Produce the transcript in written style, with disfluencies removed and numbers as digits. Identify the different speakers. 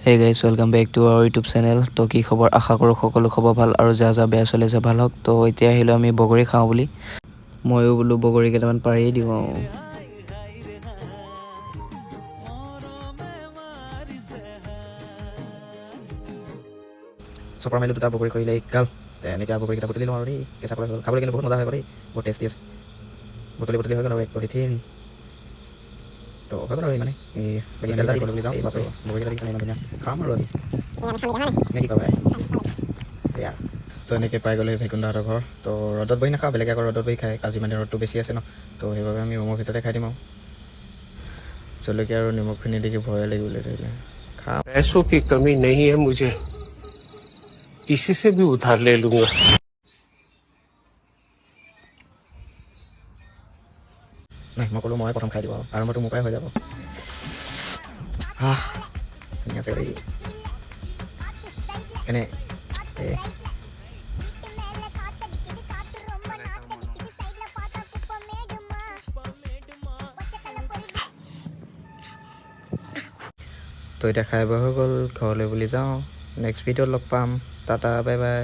Speaker 1: Hey guys, welcome back to our YouTube channel. তো কি খবৰ আশা কৰো সকলো খবৰ ভাল আৰু যা যা বেয়া চলি আছে ভাল হওক। তো এতিয়া আহিলো আমি বগৰী খাওঁ বুলি ময়ো বোলো বগৰী কেইটামান পাৰিয়ে দিওঁ চপৰা মাৰিলো দুটা বগৰী কৰিলে গাল এনেকৈ বগৰী কেইটা বুটলি লওঁ আৰু দেই কেঁচা পকা হ'ল খাবলৈ কিন্তু বহুত মজা হয় দেই বহুত টেষ্টি আছে বুটলি হৈ গ'ল আৰু এক পলিথিন তো হৈ গ'ল আৰু মানে এই বেগিষ্টাইল দালি কৰিবলৈ যাওঁ এই বাপৰে বগৰী কেইটা দেখিছে ইমান ধুনীয়া খাম আৰু আজি নে কি কবা এয়া তো এনেকৈ পাই গ'লে ভেকুণ্ডাহঁতৰ ঘৰ তো ৰ'দত বহি নাখাওঁ বেলেগে আকৌ ৰ'দত বহি খায় আজি মানে ৰ'দটো বেছি আছে ন তো সেইবাবে আমি ৰুমৰ ভিতৰতে খাই দিম আৰু জলকীয়া আৰু নিমখখিনি দেখি ভয়ে লাগিবলৈ ধৰিলে খাম
Speaker 2: पैसों की कमी नहीं है मुझे किसी से भी उधार ले लूंगा
Speaker 1: নাই মই ক'লোঁ মই প্ৰথম খাই দিব আৰু আৰম্ভটো মোৰ পৰাই হৈ যাব ধুনীয়া আছে দেই কেনে তো এতিয়া খাই বৈ হৈ গ'ল ঘৰলৈ বুলি যাওঁ নেক্সট ভিডিঅ'ত লগ পাম টাটা বাই বাই